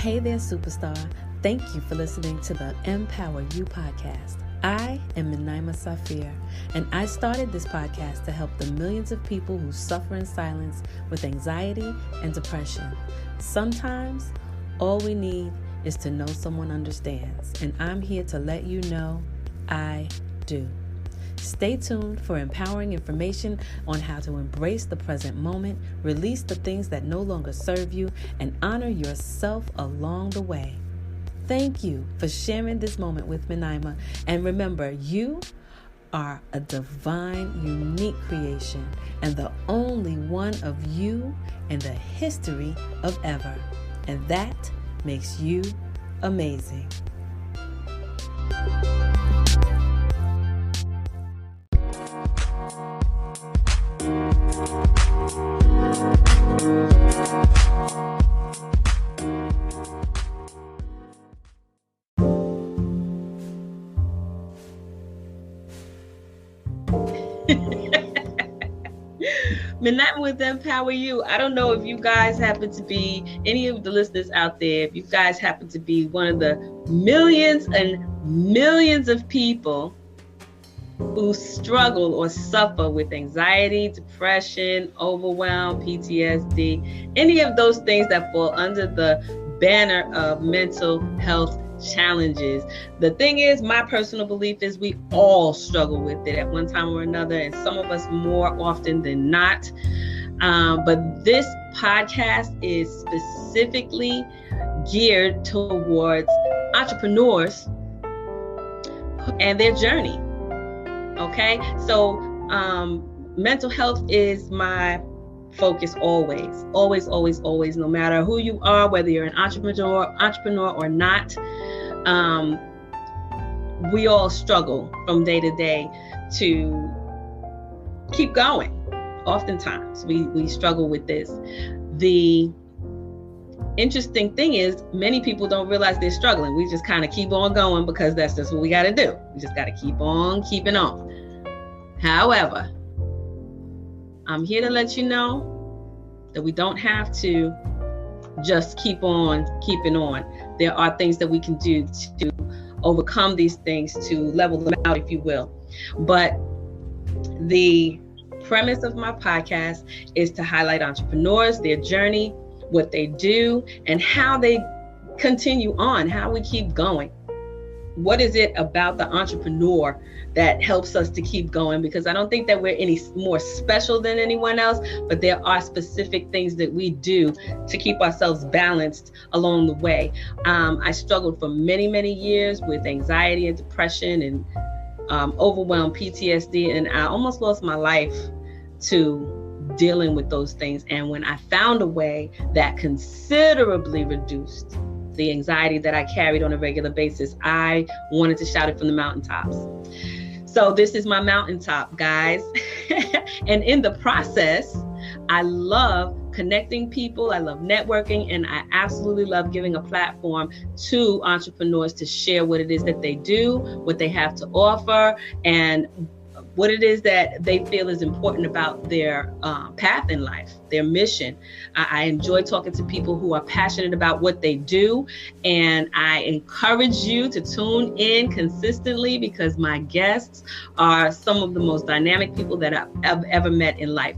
Hey there, superstar. Thank you for listening to the MPowerU podcast. I am Miniimah Saafir, and I started this podcast to help the millions of people who suffer in silence with anxiety and depression. Sometimes, all we need is to know someone understands, and I'm here to let you know I do. Stay tuned for empowering information on how to embrace the present moment, release the things that no longer serve you, and honor yourself along the way. Thank you for sharing this moment with Miniimah. And remember, you are a divine, unique creation and the only one of you in the history of ever. And that makes you amazing. Miniimah with MPowerU. I don't know if you guys happen to be, any of the listeners out there, if you guys happen to be one of the millions and millions of people who struggle or suffer with anxiety, depression, overwhelm, PTSD, any of those things that fall under the banner of mental health challenges. The thing is, my personal belief is we all struggle with it at one time or another, and some of us more often than not. But this podcast is specifically geared towards entrepreneurs and their journey. Okay, so mental health is my focus always, no matter who you are, whether you're an entrepreneur or not. We all struggle from day to day to keep going. Oftentimes we struggle with this. The interesting thing is many people don't realize they're struggling. We just kind of keep on going because that's just what we got to do. We just got to keep on keeping on. However, I'm here to let you know that we don't have to just keep on keeping on. There are things that we can do to overcome these things, to level them out, if you will. But the premise of my podcast is to highlight entrepreneurs, their journey, what they do, and how they continue on, how we keep going. What is it about the entrepreneur that helps us to keep going? Because I don't think that we're any more special than anyone else, but there are specific things that we do to keep ourselves balanced along the way. I struggled for many, many years with anxiety and depression and overwhelm, PTSD, and I almost lost my life to dealing with those things. And when I found a way that considerably reduced the anxiety that I carried on a regular basis, I wanted to shout it from the mountaintops. So this is my mountaintop, guys. And in the process, I love connecting people. I love networking, and I absolutely love giving a platform to entrepreneurs to share what it is that they do, what they have to offer, and what it is that they feel is important about their path in life, their mission. I enjoy talking to people who are passionate about what they do, and I encourage you to tune in consistently because my guests are some of the most dynamic people that I've ever met in life.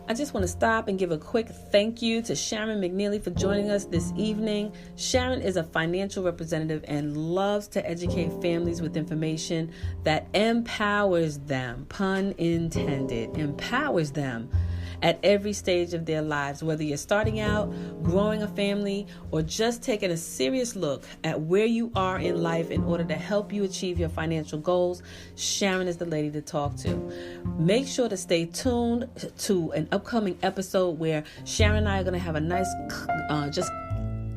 I just want to stop and give a quick thank you to Sharon McNeely for joining us this evening. Sharon is a financial representative and loves to educate families with information that empowers them, pun intended, empowers them at every stage of their lives, whether you're starting out, growing a family, or just taking a serious look at where you are in life in order to help you achieve your financial goals. Sharon is the lady to talk to. Make sure to stay tuned to an upcoming episode where Sharon and I are going to have a nice, just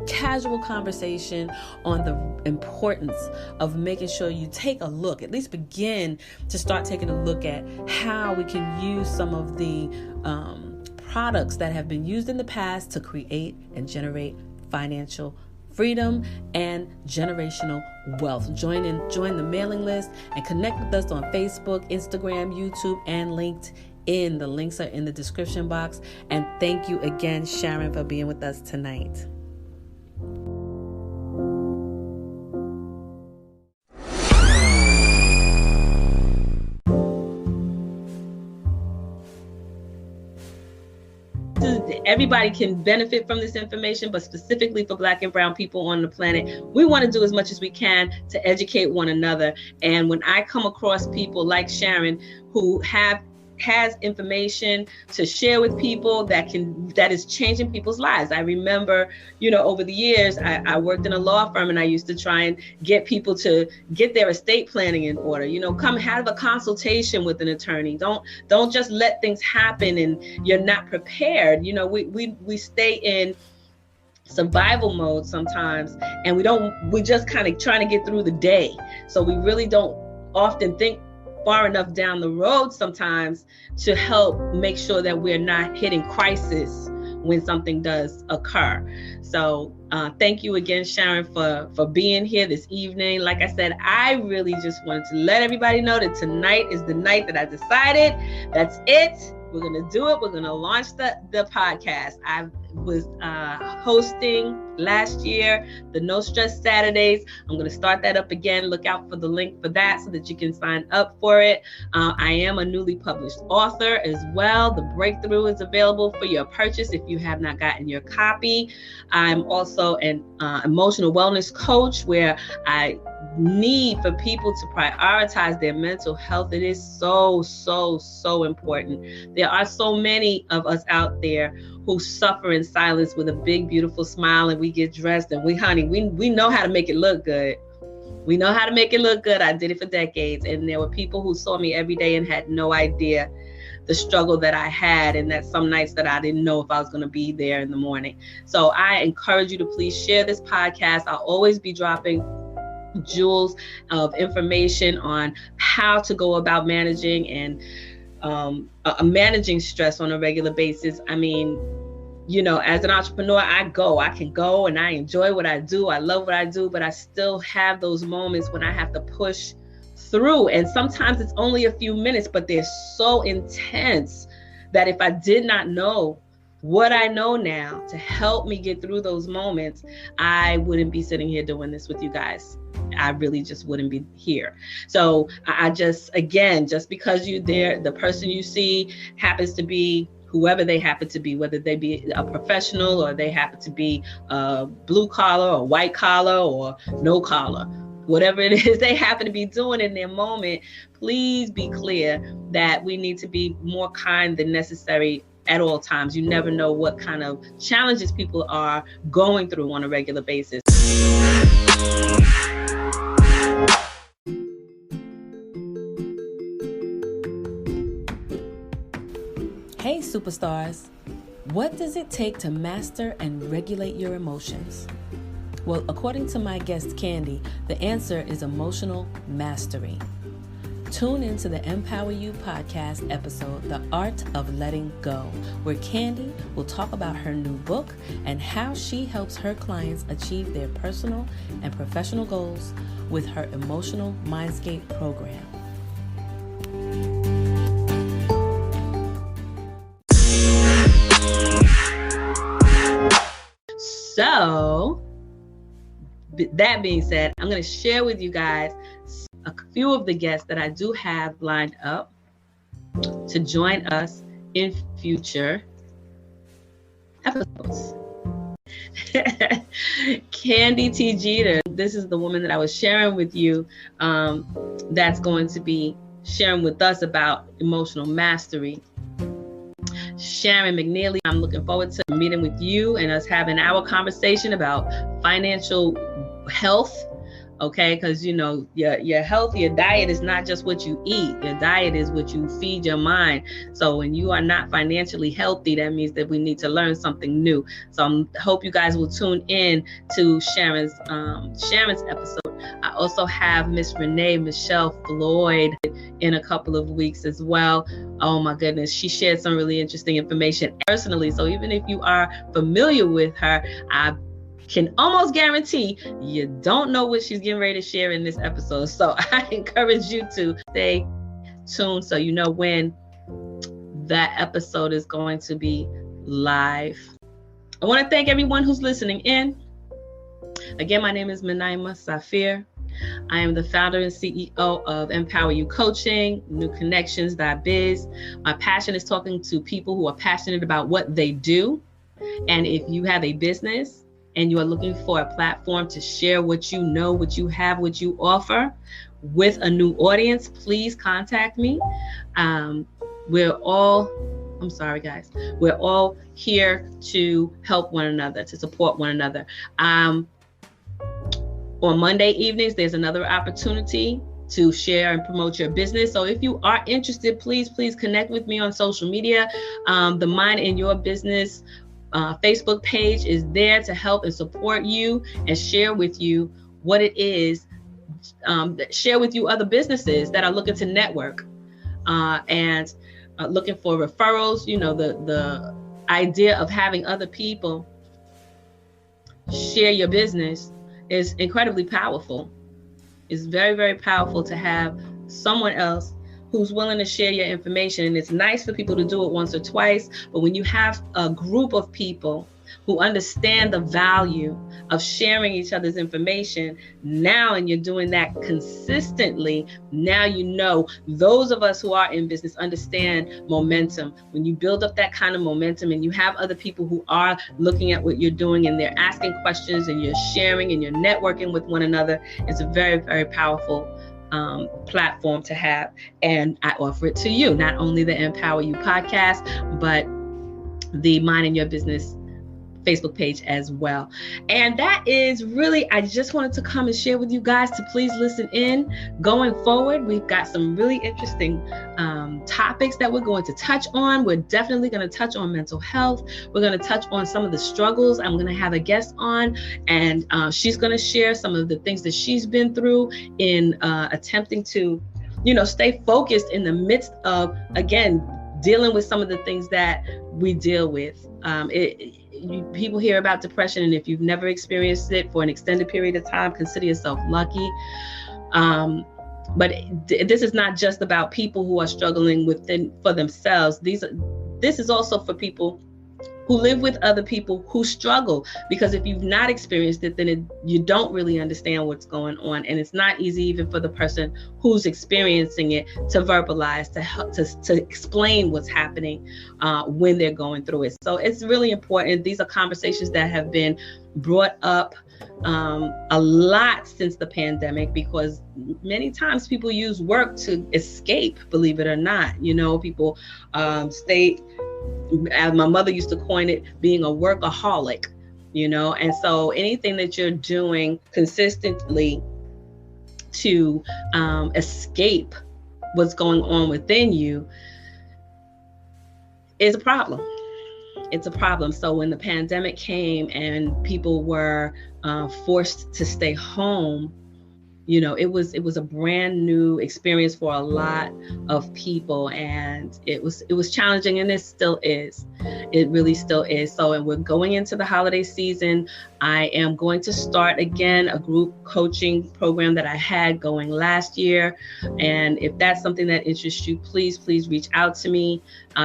casual conversation on the importance of making sure you take a look, at least begin to start taking a look at how we can use some of the products that have been used in the past to create and generate financial freedom, and generational wealth. Join the mailing list and connect with us on Facebook, Instagram, YouTube, and LinkedIn. The links are in the description box. And thank you again, Sharon, for being with us tonight. Everybody can benefit from this information, but specifically for Black and brown people on the planet, we want to do as much as we can to educate one another. And when I come across people like Sharon who has information to share with people that is changing people's lives. I remember, over the years, I worked in a law firm, and I used to try and get people to get their estate planning in order. Come have a consultation with an attorney. Don't just let things happen and you're not prepared. We stay in survival mode sometimes, and we just kind of trying to get through the day. So we really don't often think far enough down the road sometimes to help make sure that we're not hitting crisis when something does occur. So thank you again, Sharon, for being here this evening. Like I said, I really just wanted to let everybody know that tonight is the night that I decided that's it. We're going to do it. We're going to launch the podcast. I was hosting last year the No Stress Saturdays. I'm going to start that up again. Look out for the link for that so that you can sign up for it. I am a newly published author as well. The Breakthrough is available for your purchase if you have not gotten your copy. I'm also an emotional wellness coach where I need for people to prioritize their mental health. It is so, so, so important. There are so many of us out there who suffer in silence with a big, beautiful smile, and we get dressed and we know how to make it look good. We know how to make it look good. I did it for decades. And there were people who saw me every day and had no idea the struggle that I had, and that some nights that I didn't know if I was going to be there in the morning. So I encourage you to please share this podcast. I'll always be dropping jewels of information on how to go about managing and managing stress on a regular basis. I mean, as an entrepreneur, I can go and I enjoy what I do. I love what I do, but I still have those moments when I have to push through. And sometimes it's only a few minutes, but they're so intense that if I did not know what I know now to help me get through those moments, I wouldn't be sitting here doing this with you guys. I really just wouldn't be here. So I just because the person you see happens to be whoever they happen to be, whether they be a professional or they happen to be blue collar or white collar or no collar, whatever it is they happen to be doing in their moment, please be clear that we need to be more kind than necessary at all times. You never know what kind of challenges people are going through on a regular basis. Hey superstars, what does it take to master and regulate your emotions? Well, according to my guest Candi, the answer is emotional mastery. Tune into the MPowerU podcast episode, The Art of Letting Go, where Candi will talk about her new book and how she helps her clients achieve their personal and professional goals with her emotional mindscape program. So, that being said, I'm going to share with you guys a few of the guests that I do have lined up to join us in future episodes. Candi T. Jeter, this is the woman that I was sharing with you, that's going to be sharing with us about emotional mastery. Sharon McNeely, I'm looking forward to meeting with you and us having our conversation about financial health. Okay, because your health, your diet is not just what you eat. Your diet is what you feed your mind. So when you are not financially healthy, that means that we need to learn something new. So I hope you guys will tune in to Sharon's episode. I also have Miss Renee Michelle Floyd in a couple of weeks as well. Oh my goodness, she shared some really interesting information personally. So even if you are familiar with her, I can almost guarantee you don't know what she's getting ready to share in this episode. So I encourage you to stay tuned so you know when that episode is going to be live. I want to thank everyone who's listening in. Again, my name is Miniimah Saafir. I am the founder and CEO of MPowerU Coaching, newconnections.biz. My passion is talking to people who are passionate about what they do. And if you have a business and you are looking for a platform to share what you know, what you have, what you offer with a new audience, please contact me. We're all here to help one another, to support one another. On Monday evenings, there's another opportunity to share and promote your business. So if you are interested, please connect with me on social media. The Mind in Your Business Facebook page is there to help and support you and share with you what it is, share with you other businesses that are looking to network and looking for referrals. You know, the idea of having other people share your business is incredibly powerful. It's very, very powerful to have someone else who's willing to share your information. And it's nice for people to do it once or twice, but when you have a group of people who understand the value of sharing each other's information now, and you're doing that consistently, now you know those of us who are in business understand momentum. When you build up that kind of momentum and you have other people who are looking at what you're doing and they're asking questions and you're sharing and you're networking with one another, it's a very, very powerful platform to have. And I offer it to you, not only the MPowerU podcast, but the Mind in Your Business Facebook page as well. And that is really, I just wanted to come and share with you guys to please listen in. Going forward, we've got some really interesting topics that we're going to touch on. We're definitely going to touch on mental health. We're going to touch on some of the struggles. I'm going to have a guest on, and she's going to share some of the things that she's been through in attempting to, stay focused in the midst of, again, dealing with some of the things that we deal with. People hear about depression, and if you've never experienced it for an extended period of time, consider yourself lucky. But this is not just about people who are struggling for themselves. This is also for people who live with other people who struggle, because if you've not experienced it, then you don't really understand what's going on. And it's not easy even for the person who's experiencing it to verbalize, to explain what's happening when they're going through it. So it's really important. These are conversations that have been brought up a lot since the pandemic, because many times people use work to escape, believe it or not. People stay, as my mother used to coin it, being a workaholic, and so anything that you're doing consistently to escape what's going on within you is a problem. It's a problem. So when the pandemic came and people were forced to stay home, it was a brand new experience for a lot of people, and it was challenging, and it still is. It really still is. So, and we're going into the holiday season. I am going to start again a group coaching program that I had going last year. And if that's something that interests you, please reach out to me.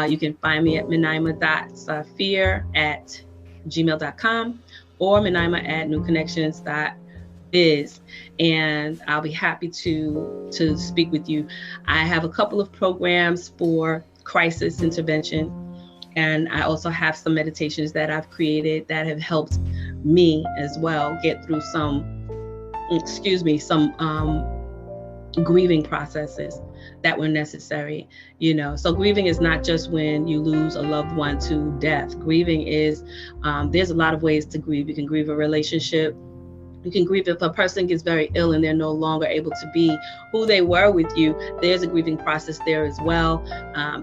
You can find me at miniimah.saafir@gmail.com or miniimah@newconnections.biz, and I'll be happy to speak with you. I have a couple of programs for crisis intervention, and I also have some meditations that I've created that have helped me as well get through some grieving processes that were necessary. So grieving is not just when you lose a loved one to death. Grieving is, there's a lot of ways to grieve. You can grieve a relationship. You can grieve if a person gets very ill and they're no longer able to be who they were with you. There's a grieving process there as well.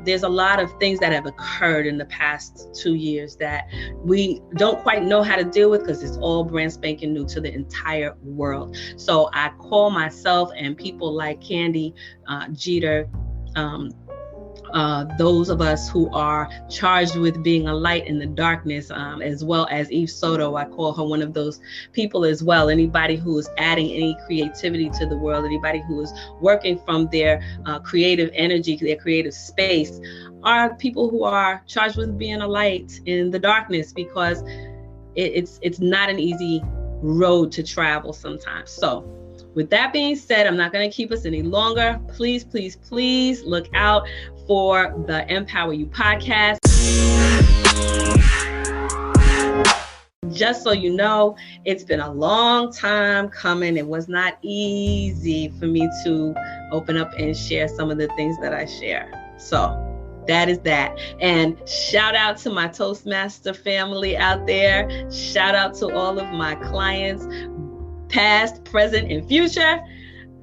There's a lot of things that have occurred in the past 2 years that we don't quite know how to deal with, because it's all brand spanking new to the entire world. So I call myself and people like Candi, Jeter, those of us who are charged with being a light in the darkness, as well as Eve Soto. I call her one of those people as well. Anybody who is adding any creativity to the world, anybody who is working from their creative energy, their creative space, are people who are charged with being a light in the darkness, because it's not an easy road to travel sometimes. So with that being said, I'm not going to keep us any longer. Please, please, please look out for the MPowerU podcast. Just so you know, it's been a long time coming. It was not easy for me to open up and share some of the things that I share. So that is that. And shout out to my Toastmaster family out there. Shout out to all of my clients, past, present, and future.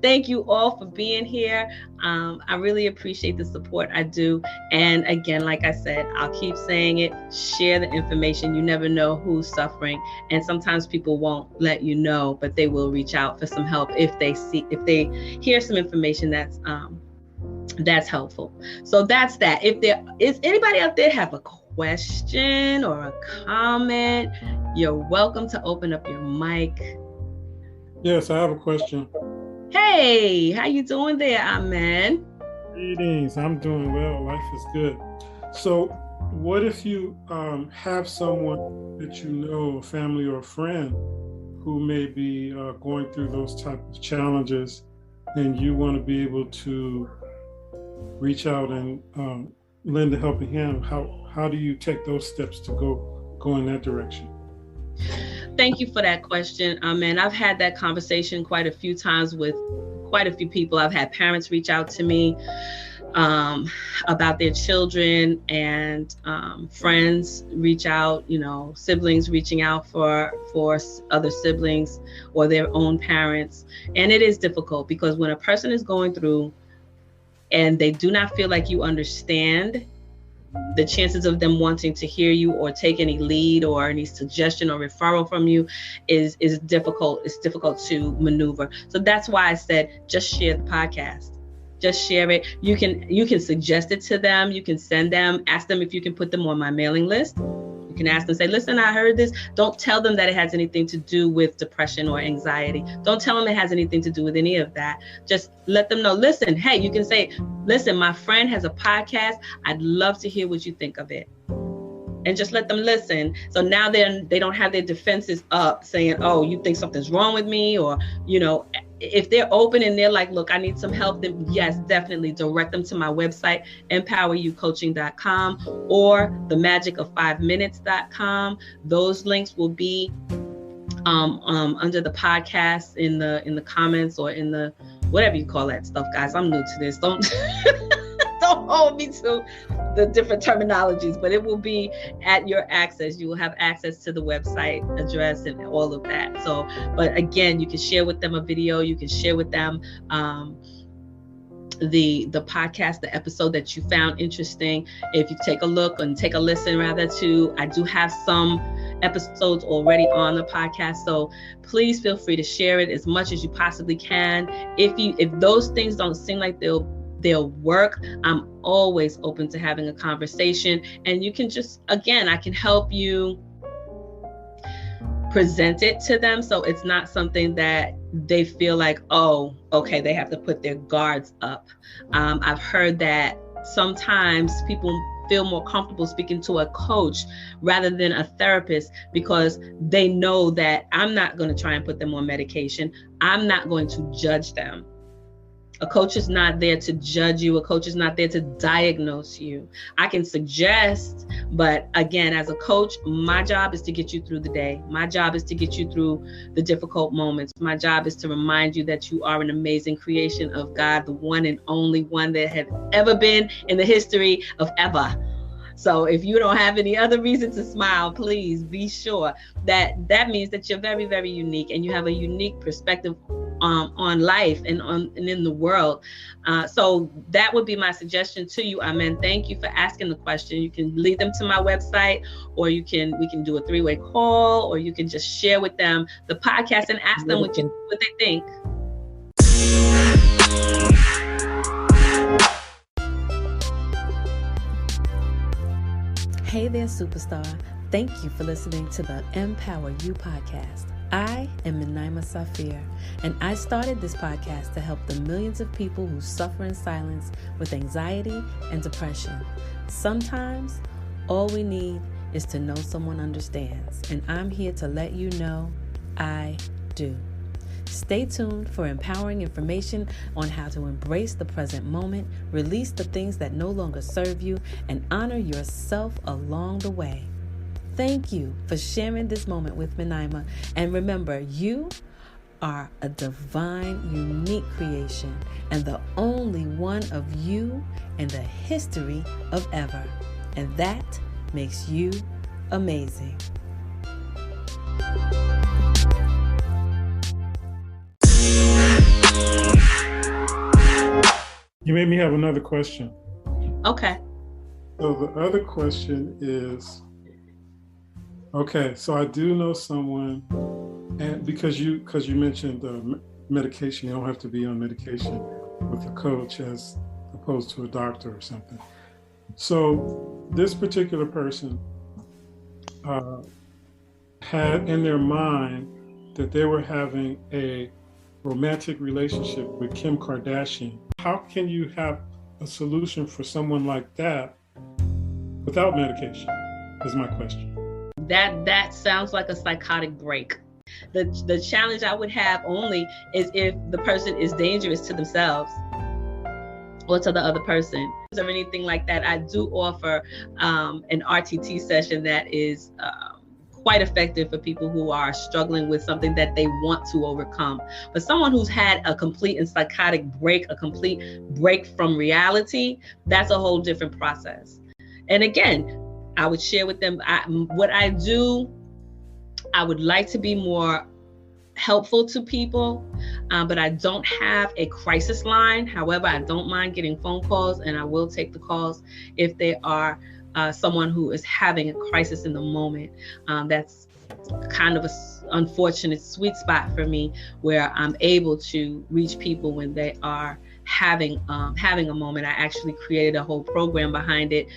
Thank you all for being here. I really appreciate the support. I do. And again, like I said, I'll keep saying it, share the information. You never know who's suffering. And sometimes people won't let you know, but they will reach out for some help if they hear some information that's helpful. So that's that. If there is anybody out there have a question or a comment, you're welcome to open up your mic. Yes, I have a question. Hey, how you doing there, Amen? Greetings. I'm doing well. Life is good. So what if you have someone that you know, a family or a friend, who may be going through those type of challenges, and you want to be able to reach out and lend a helping hand? How do you take those steps to go in that direction? Thank you for that question. And I've had that conversation quite a few times with quite a few people. I've had parents reach out to me about their children, and friends reach out, siblings reaching out for other siblings or their own parents. And it is difficult, because when a person is going through and they do not feel like you understand, the chances of them wanting to hear you or take any lead or any suggestion or referral from you is difficult. It's difficult to maneuver. So that's why I said, just share the podcast. Just share it. You can suggest it to them. You can send them, ask them if you can put them on my mailing list. You can ask them, say, listen, I heard this. Don't tell them that it has anything to do with depression or anxiety. Don't tell them it has anything to do with any of that. Just let them know, listen, hey, you can say, listen, my friend has a podcast. I'd love to hear what you think of it. And just let them listen. So now they don't have their defenses up saying, oh, you think something's wrong with me? Or, if they're open and they're like, look, I need some help, then yes, definitely direct them to my website, MPowerUcoaching.com or themagicof5minutes.com. Those links will be under the podcast in the comments, or in the whatever you call that stuff, guys. I'm new to this. Don't don't hold me to the different terminologies, but it will be at your access. You will have access to the website address and all of that. So, but again, you can share with them a video. You can share with them the podcast, the episode that you found interesting. If you take a look and take a listen rather to, I do have some episodes already on the podcast. So please feel free to share it as much as you possibly can. If those things don't seem like they'll work, I'm always open to having a conversation. And you can just, again, I can help you present it to them, so it's not something that they feel like, oh, okay, they have to put their guards up. I've heard that sometimes people feel more comfortable speaking to a coach rather than a therapist, because they know that I'm not going to try and put them on medication. I'm not going to judge them. A coach is not there to judge you. A coach is not there to diagnose you. I can suggest, but again, as a coach, my job is to get you through the day. My job is to get you through the difficult moments. My job is to remind you that you are an amazing creation of God, the one and only one that had ever been in the history of ever. So if you don't have any other reason to smile, please be sure that means that you're very, very unique, and you have a unique perspective on life and in the world. So that would be my suggestion to you. Amen. Thank you for asking the question. You can lead them to my website, or we can do a 3-way call, or you can just share with them the podcast and ask them what they think. Hey there, superstar. Thank you for listening to the MPowerU podcast. I am Miniimah Saafir, and I started this podcast to help the millions of people who suffer in silence with anxiety and depression. Sometimes, all we need is to know someone understands, and I'm here to let you know I do. Stay tuned for empowering information on how to embrace the present moment, release the things that no longer serve you, and honor yourself along the way. Thank you for sharing this moment with Miniimah. And remember, you are a divine, unique creation and the only one of you in the history of ever. And that makes you amazing. You made me have another question. Okay. So the other question is, okay, so I do know someone, and because you mentioned medication, you don't have to be on medication with a coach as opposed to a doctor or something. So this particular person had in their mind that they were having a romantic relationship with Kim Kardashian. How can you have a solution for someone like that without medication, is my question. That sounds like a psychotic break. The challenge I would have only is if the person is dangerous to themselves or to the other person or anything like that. I do offer an RTT session that is quite effective for people who are struggling with something that they want to overcome. But someone who's had a complete and psychotic break, a complete break from reality, that's a whole different process. And again, I would share with them what I do. I would like to be more helpful to people, but I don't have a crisis line. However, I don't mind getting phone calls, and I will take the calls if they are someone who is having a crisis in the moment. That's kind of an unfortunate sweet spot for me, where I'm able to reach people when they are having a moment. I actually created a whole program behind it,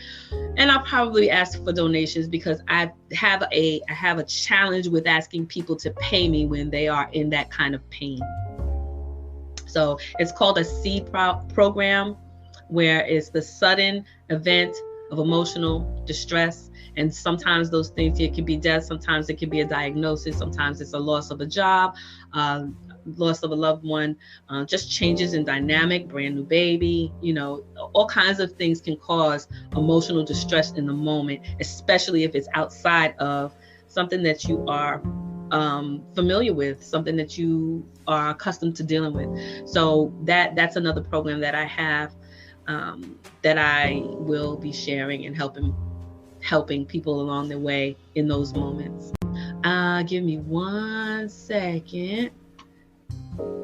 and I'll probably ask for donations because I have a challenge with asking people to pay me when they are in that kind of pain. So it's called a SEED program, where it's the sudden event of emotional distress. And sometimes those things, it can be death, sometimes it can be a diagnosis, sometimes it's a loss of a job, loss of a loved one, just changes in dynamic, brand new baby, all kinds of things can cause emotional distress in the moment, especially if it's outside of something that you are familiar with, something that you are accustomed to dealing with. So that's another program that I have that I will be sharing and helping people along the way in those moments. Give me 1 second.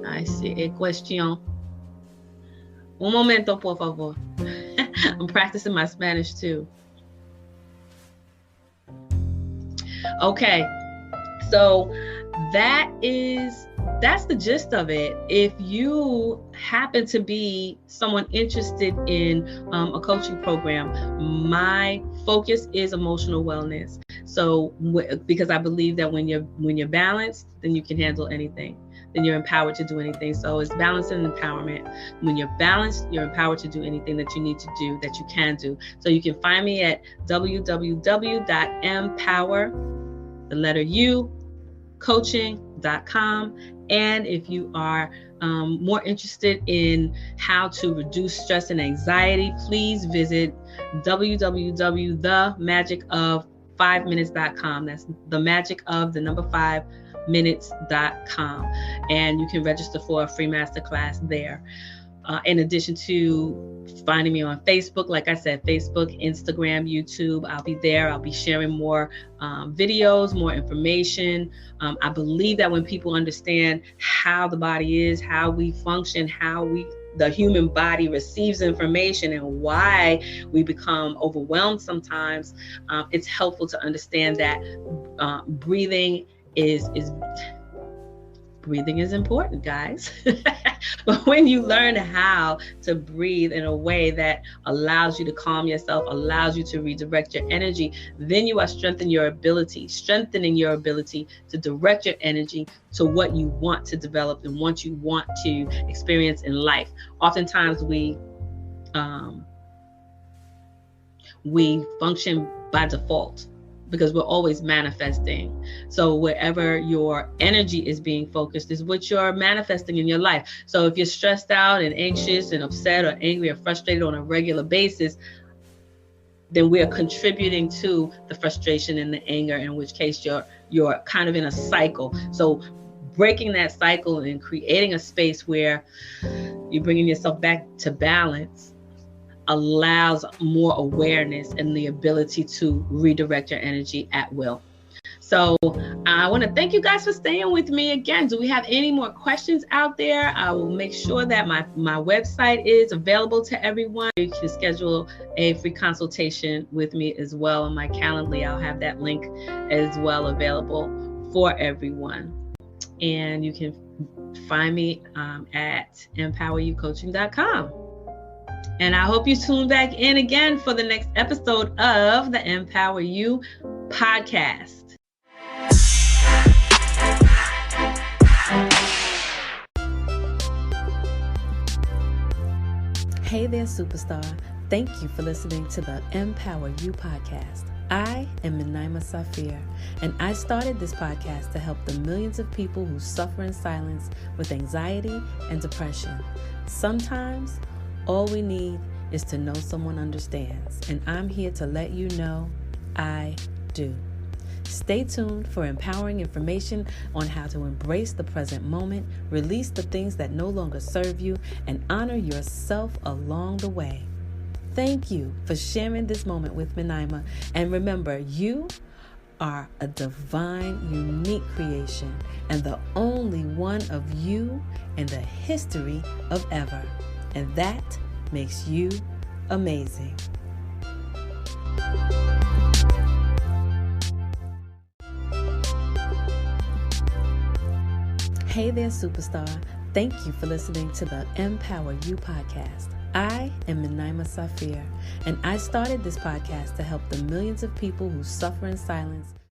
I see a question. Un momento, por favor. I'm practicing my Spanish too. Okay, so that's the gist of it. If you happen to be someone interested in a coaching program, my focus is emotional wellness. So because I believe that when you're balanced, then you can handle anything. Then you're empowered to do anything. So it's balance and empowerment. When you're balanced, you're empowered to do anything that you need to do, that you can do. So you can find me at www.MPowerU.coaching.com. And if you are more interested in how to reduce stress and anxiety, please visit www.themagicoffiveminutes.com. That's the magic of the number 5 minutes.com, and you can register for a free masterclass there. In addition to finding me on Facebook, like I said, Facebook, Instagram, YouTube, I'll be there. I'll be sharing more videos, more information. I believe that when people understand how the body is, how we function, the human body receives information, and why we become overwhelmed sometimes, it's helpful to understand that breathing is important, guys. But when you learn how to breathe in a way that allows you to calm yourself, allows you to redirect your energy, then you are strengthening your ability to direct your energy to what you want to develop and what you want to experience in life. Oftentimes we function by default because we're always manifesting. So wherever your energy is being focused is what you're manifesting in your life. So if you're stressed out and anxious and upset or angry or frustrated on a regular basis, then we're contributing to the frustration and the anger, in which case you're kind of in a cycle. So breaking that cycle and creating a space where you're bringing yourself back to balance allows more awareness and the ability to redirect your energy at will. So I want to thank you guys for staying with me again. Do we have any more questions out there? I will make sure that my website is available to everyone. You can schedule a free consultation with me as well on my Calendly. I'll have that link as well available for everyone. And you can find me at MPowerUcoaching.com. And I hope you tune back in again for the next episode of the MPowerU podcast. Hey there, superstar. Thank you for listening to the MPowerU podcast. I am Miniimah Saafir, and I started this podcast to help the millions of people who suffer in silence with anxiety and depression. Sometimes all we need is to know someone understands, and I'm here to let you know I do. Stay tuned for empowering information on how to embrace the present moment, release the things that no longer serve you, and honor yourself along the way. Thank you for sharing this moment with Miniimah, and remember, you are a divine, unique creation, and the only one of you in the history of ever. And that makes you amazing. Hey there, superstar. Thank you for listening to the MPowerU podcast. I am Miniimah Saafir, and I started this podcast to help the millions of people who suffer in silence